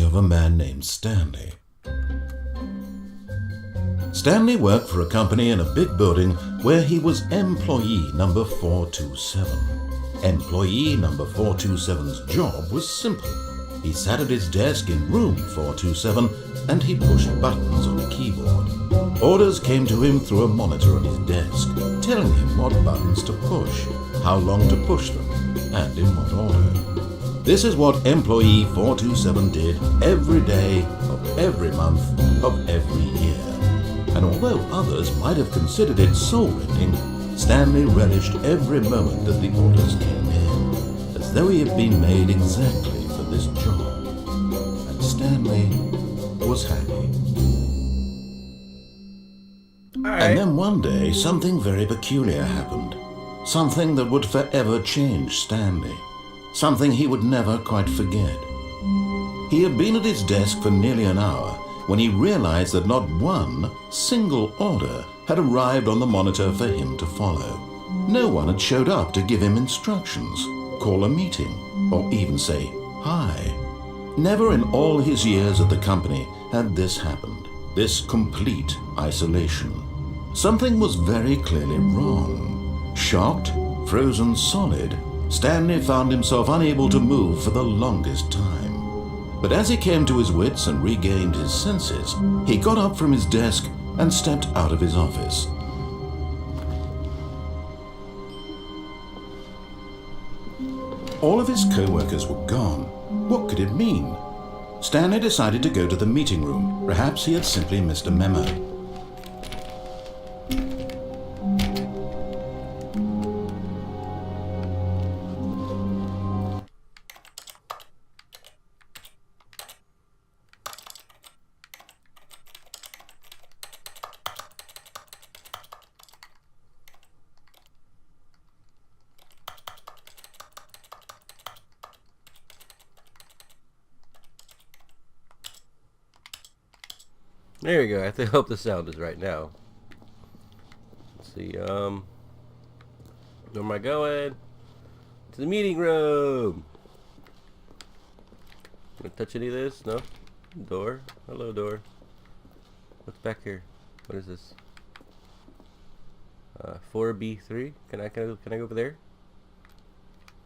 of a man named Stanley. Stanley worked for a company in a big building where he was employee number 427. Employee number 427's job was simple. He sat at his desk in room 427 and he pushed buttons on a keyboard. Orders came to him through a monitor on his desk, telling him what buttons to push, how long to push them, and in what order. This is what employee 427 did every day of every month of every year. And although others might have considered it soul-rending, Stanley relished every moment that the orders came in, as though he had been made exactly for this job. And Stanley was happy. And then one day, something very peculiar happened. Something that would forever change Stanley. Something he would never quite forget. He had been at his desk for nearly an hour when he realized that not one single order had arrived on the monitor for him to follow. No one had showed up to give him instructions, call a meeting, or even say hi. Never in all his years at the company had this happened, this complete isolation. Something was very clearly wrong. Shocked, frozen solid, Stanley found himself unable to move for the longest time. But as he came to his wits and regained his senses, he got up from his desk and stepped out of his office. All of his co-workers were gone. What could it mean? Stanley decided to go to the meeting room. Perhaps he had simply missed a memo. There we go. I hope the sound is right now. Let's see, where am I going? To the meeting room! Gonna touch any of this? No? Door? Hello, door. What's back here? What is this? 4B3? Can I go over there?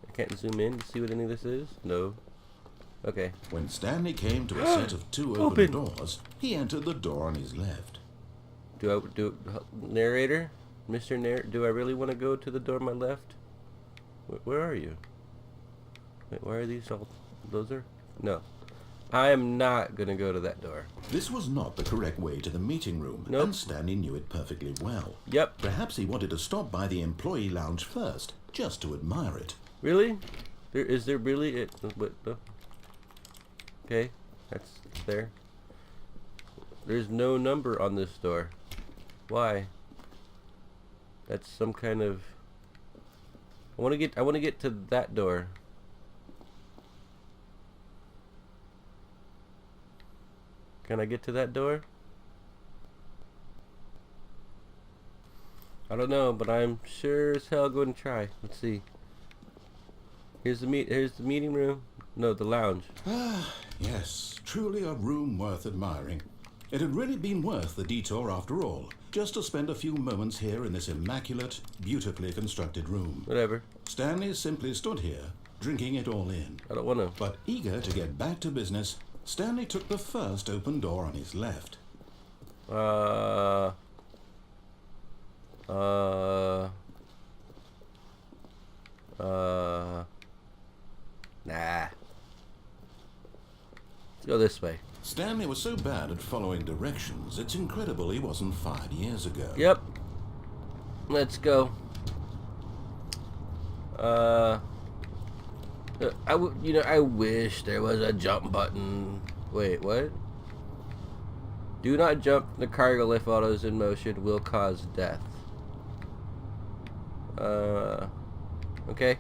I can't zoom in to see what any of this is? No. Okay. When Stanley came to a set of two open doors, he entered the door on his left. Narrator? Mr. Narrator, do I really want to go to the door on my left? Where are you? Wait, why are these all... Those are... No. I am not going to go to that door. This was not the correct way to the meeting room, Nope. and Stanley knew it perfectly well. Yep. Perhaps he wanted to stop by the employee lounge first, just to admire it. Really? Is there really... Okay, that's there. There's no number on this door. Why? That's some kind of... I want to get to that door. Can I get to that door? I don't know, but I'm sure as hell going to try. Let's see. Here's the meeting room. No, the lounge. Ah, yes, truly a room worth admiring. It had really been worth the detour after all, just to spend a few moments here in this immaculate, beautifully constructed room. Whatever. Stanley simply stood here, drinking it all in. I don't want to. But eager to get back to business, Stanley took the first open door on his left. Nah. Let's go this way. Stanley was so bad at following directions, it's incredible he wasn't fired years ago. Yep. Let's go. I wish there was a jump button. Wait, what? Do not jump. The cargo lift while it is in motion will cause death. Okay.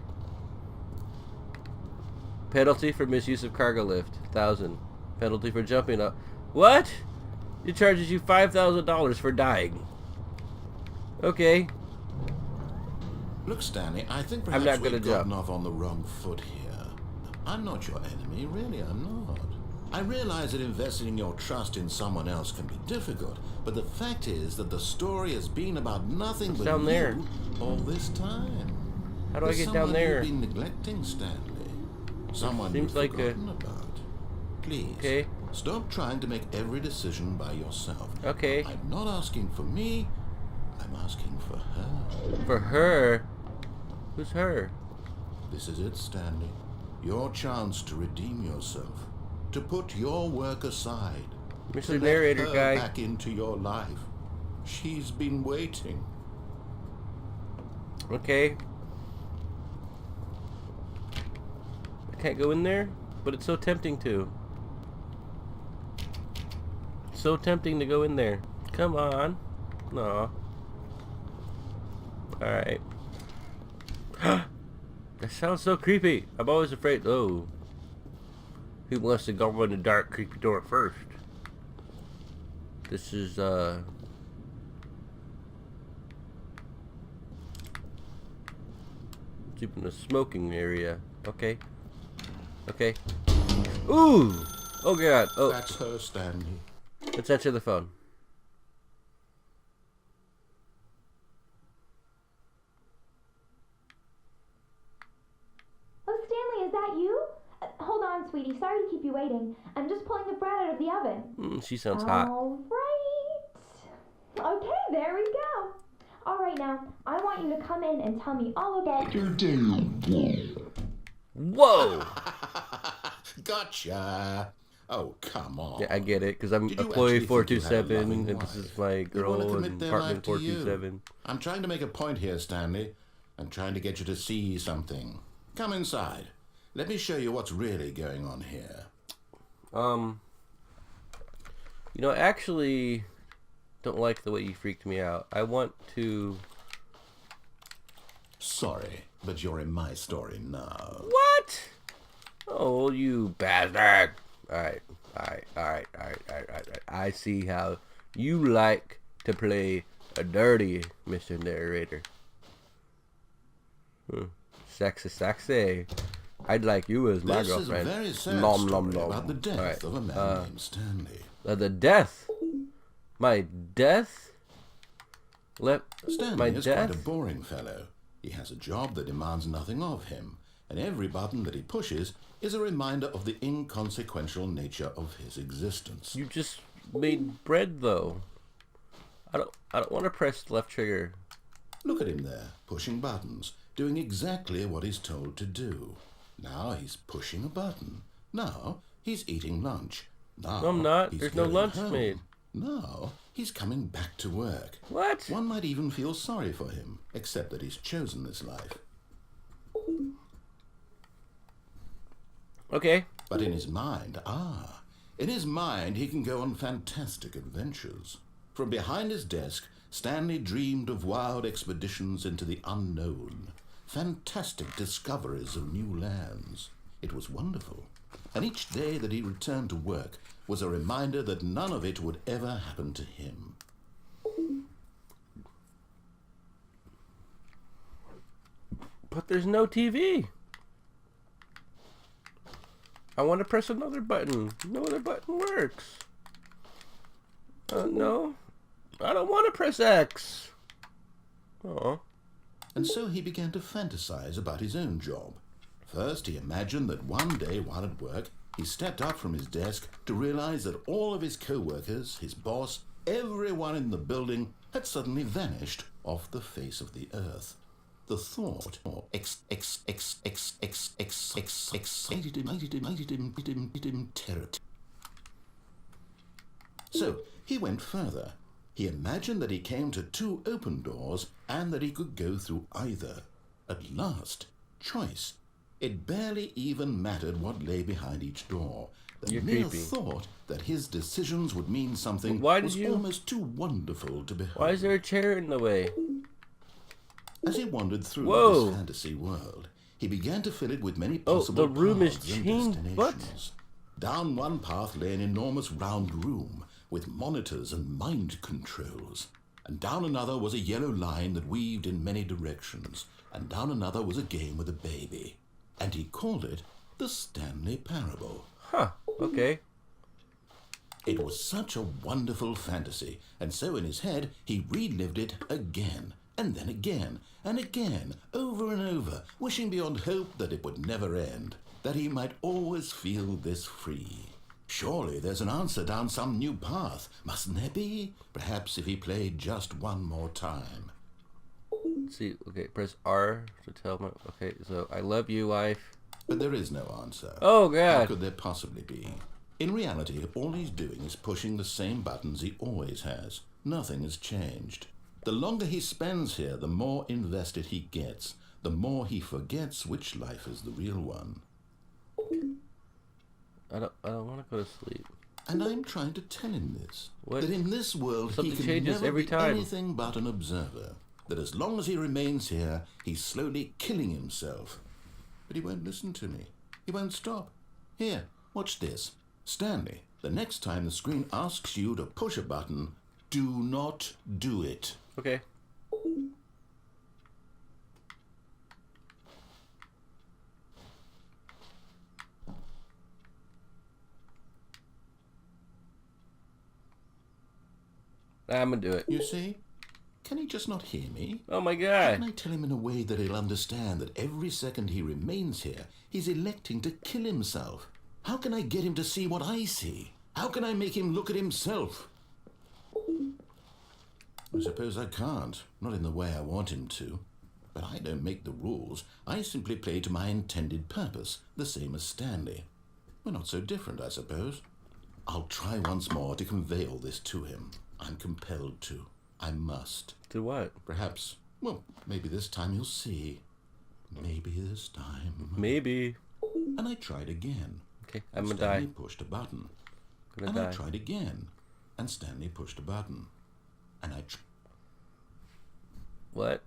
Penalty for misuse of cargo lift, 1,000. Penalty for jumping up. What? It charges you $5,000 for dying. Okay. Look, Stanley, I think I'm perhaps not gonna we've gotten jump. off on the wrong foot here. I'm not your enemy, really, I'm not. I realize that investing your trust in someone else can be difficult, but the fact is that the story has been about nothing but down there? you all this time. How do I There's get down there? Someone you've been neglecting, Stanley. Someone seems you've like forgotten about. Please, Okay. stop trying to make every decision by yourself. Okay. I'm not asking for me, I'm asking for her. For her? Who's her? This is it, Stanley. Your chance to redeem yourself. To put your work aside. Mr. To Narrator let her guy. back into your life. She's been waiting. Okay. I can't go in there, but it's so tempting to. So tempting to go in there. Come on. No. Alright. That sounds so creepy. I'm always afraid. Oh. Who wants to go in the dark, creepy door first? This is, deep in the smoking area. Okay. Okay. Ooh! Oh god. Oh. That's her, Stanley. Let's answer the phone. Oh, Stanley, is that you? Hold on, sweetie. Sorry to keep you waiting. I'm just pulling the bread out of the oven. She sounds hot. All right. Okay, there we go. All right, now, I want you to come in and tell me all about your day. Whoa! Gotcha. Oh, come on. Yeah, I get it, because I'm Did you employee actually think you had a 427, loving and this is wife? my They girl wanna in commit their apartment life to you. 427. I'm trying to make a point here, Stanley. I'm trying to get you to see something. Come inside. Let me show you what's really going on here. You know, I actually don't like the way you freaked me out. I want to... Sorry, but you're in my story now. What? Oh, you bastard. Alright. I see how you like to play a dirty, Mr. Narrator. Sexy. I'd like you as my This girlfriend. is a very sad Nom, story nom, nom. about the death Alright. of a man named Stanley. The death? My death? My Stanley is death? quite a boring fellow. He has a job that demands nothing of him, and every button that he pushes is a reminder of the inconsequential nature of his existence. You just made bread, though. I don't want to press the left trigger. Look at him there, pushing buttons, doing exactly what he's told to do. Now he's pushing a button. Now he's eating lunch. Now No, I'm not. he's There's no going lunch home. made. Now he's coming back to work. What? One might even feel sorry for him, except that he's chosen this life. Okay. But in his mind, in his mind he can go on fantastic adventures. From behind his desk, Stanley dreamed of wild expeditions into the unknown, fantastic discoveries of new lands. It was wonderful, and each day that he returned to work was a reminder that none of it would ever happen to him. But there's no TV. I want to press another button. No other button works. No. I don't want to press X. Oh. And so he began to fantasize about his own job. First, he imagined that one day while at work, he stepped up from his desk to realize that all of his co-workers, his boss, everyone in the building had suddenly vanished off the face of the earth. The thought excited him terror. So he went further. He imagined that he came to two open doors and that he could go through either. At last, choice. It barely even mattered what lay behind each door. The You're mere creepy. thought that his decisions would mean something Why did was you- almost too wonderful to behold. Why is there a chair in the way? As he wandered through Whoa. this fantasy world, he began to fill it with many Oh, possible the room is paths and chained. What? destinations. Down one path lay an enormous round room with monitors and mind controls. And down another was a yellow line that weaved in many directions. And down another was a game with a baby. And he called it the Stanley Parable. Huh. Okay. It was such a wonderful fantasy, and so in his head he relived it again, and then again, and again, over and over, wishing beyond hope that it would never end, that he might always feel this free. Surely there's an answer down some new path, mustn't there be? Perhaps if he played just one more time. See, okay, press R to tell my... Okay, so I love you, life. But there is no answer. Oh, God. How could there possibly be? In reality, all he's doing is pushing the same buttons he always has. Nothing has changed. The longer he spends here, the more invested he gets, the more he forgets which life is the real one. I don't want to go to sleep. And I'm trying to tell him this. What? That in this world Something he can changes never every be time. anything but an observer. That as long as he remains here, he's slowly killing himself. But he won't listen to me. He won't stop. Here, watch this. Stanley, the next time the screen asks you to push a button, do not do it. Okay. I'm gonna do it. You see? Can he just not hear me? Oh my How God. can I tell him in a way that he'll understand that every second he remains here, he's electing to kill himself? How can I get him to see what I see? How can I make him look at himself? I suppose I can't, not in the way I want him to. But I don't make the rules. I simply play to my intended purpose, the same as Stanley. We're not so different, I suppose. I'll try once more to convey all this to him. I'm compelled to. I must. To what? Perhaps, well, maybe this time you'll see. Maybe this time. Maybe. And I tried again. Okay, I'm And gonna Stanley die. pushed a button. Gonna And die. I tried again. And Stanley pushed a button. And What?